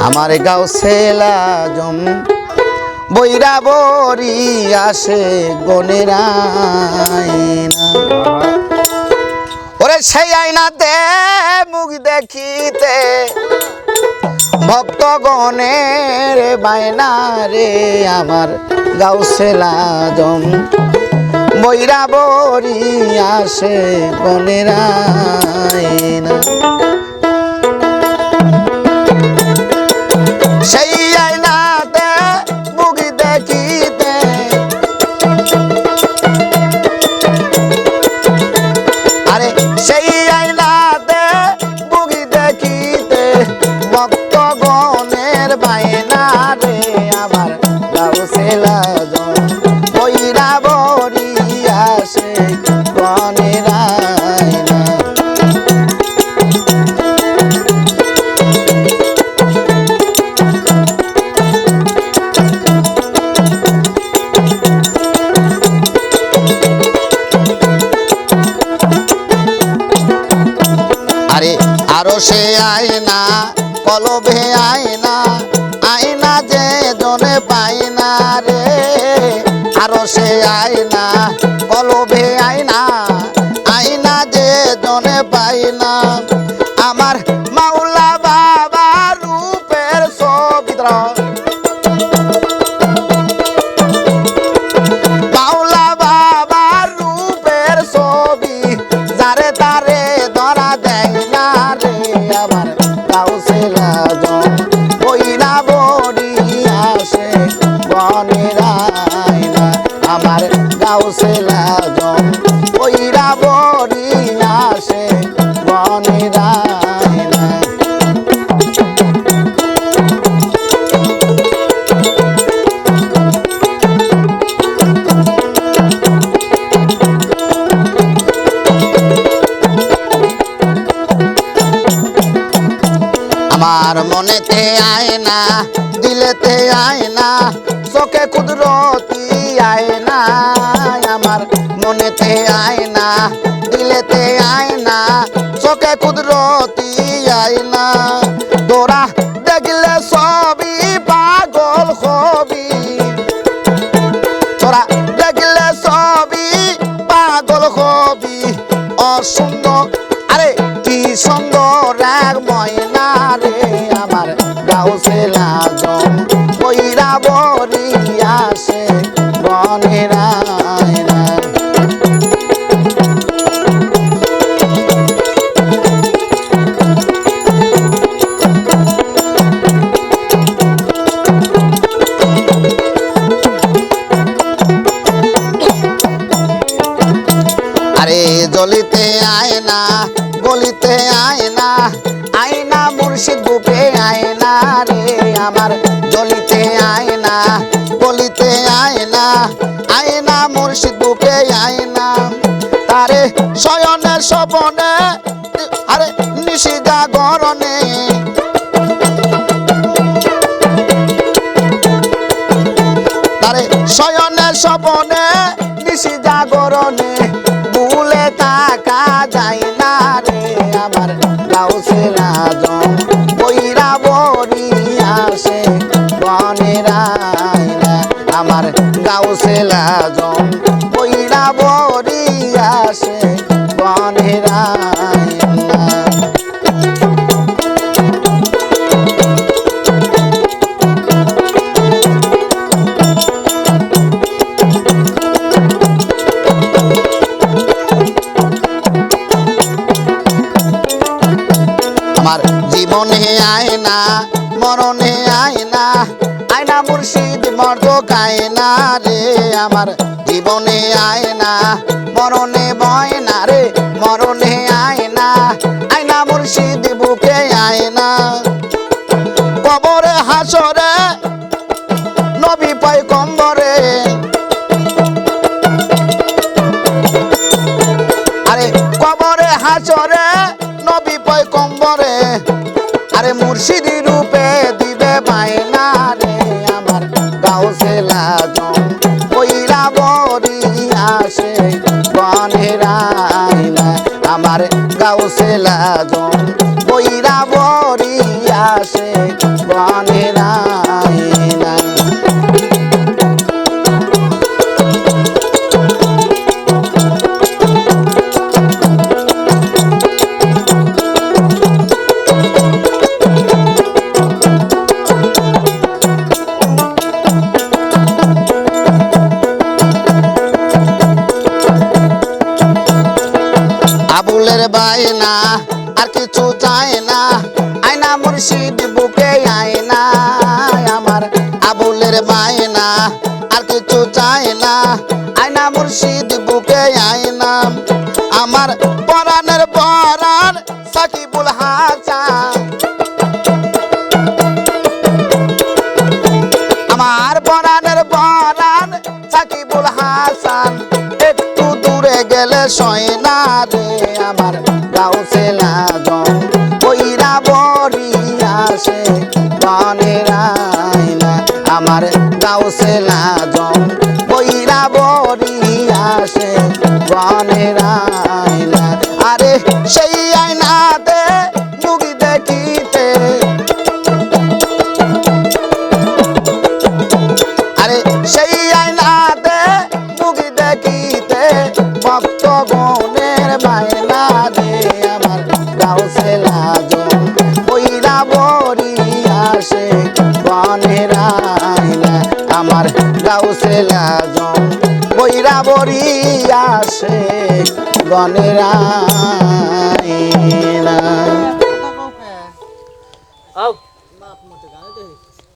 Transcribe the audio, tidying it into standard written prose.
আমার গাউসুল আজম বইরা বরি আসে গনের আয়না। ওরে সেই আয়নাতে মুখ দেখিতে ভক্তগণের বায়না রে, আমার গাউসুল আজম বইরা বরি আসে গনের আয়না। সেই আয়নাতে মুখ দেখিতে আরে সেই আয়নাতে মুখ দেখিতে ভক্তগণের বায়না রে, আমার গাউসুল আজম বইরা বরি আসে গনের আয়না। আরো সে আয়না কলবে আয়না, আয়না যে জনে পায়না রে, আরো সে আয়না কলবে আয়না, আয়না যে জনে পায়না। আমার মাওলা বাবা রূপের ছবি, মাওলা বাবা রূপের ছবি যারে তারে ধরা দেয় না রে, আমার গাউসুল আজম বইরা বরি আসে গনের আয়না। আমার গাউসুল আজম বইরা বরি আসে গনের আয়না। আমার মনেতে আয়না দিলেতে আয়না, চোখে কুদরতি আয়না। আমার মনেতে আয়না দিলেতে আয়না, চোখে কুদরতি আয়না। তোরা দেখলে সবই পাগল হবি, তোরা দেখলে সবই পাগল হবি। অসুন্দর আরে কি সুন্দর এক ময়না রে, আমার গাউসুল আজম বইরা বরি আসে গনের আয়না। আরে জ্বলিতে আয়না গলিতে আয়না, আয়না মুর্শিদ বুকে আয়না রে, আমার জ্বলিতে আয়না গলিতে আয়না, আয়না মুর্শিদ বুকে আয়না। তারে শয়নের স্বপনে আরে নিশি জাগরণে, তারে শয়নের স্বপনে নিশি জাগরণে ভুলে থাকা যায় না রে, আমার গাউসুল আজম বইরা বরি আসে গনের আয়না। আমার গাউসুল আজম বইরা বরি আসে গনের আয়না। আমার জীবনে আয়না মরণে আয়না, আয়না মুর্শিদ মর্দ কায়না রে, আমার জীবনে আয়না মরণে বয়না রে, মরণে আয়না, আয়না মুর্শিদ বুকে আয়না। কবরে হাসরে নবী পয়গম্বরে, আরে কবরে হাসরে নবী পয়গম্বরে, আরে মুর্শিদি রূপে দিবে বায়না রে, আমার গাউসুল আজম বইরা বরি আসে গনের আয়না। আমার গাউসুল আজম বইরা বরি আসে গনের আয়না। আবুলের বায়না আর কিছু চায় না, আয়না মুর্শিদ বুকে আয়না আমার। আবুলের বায়না আর কিছু চায় না, আয়না মুর্শিদ বুকে আয়না আমার। পরাণের পরাণ সাকিবুল হাসান, আমার পরাণের পরাণ সাকিবুল হাসান। একটু দূরে গেলে সয়না রে আমার গাউসে আজম কইরা বরি আসে গনের আয়না। আমার গাউসে আজম কইরা বরি আসে গনের আয়না। আরে সেই আয়নাতে মুখ দেখিতে, আরে সেই আয়নাতে মুখ দেখিতে ভক্ত গনের বায়না রে আমার গাউসে আজম কইরা বরি আসে গনের আয়না। আমার গাউসে আজম কইরা বরি আসে গনের আয়না।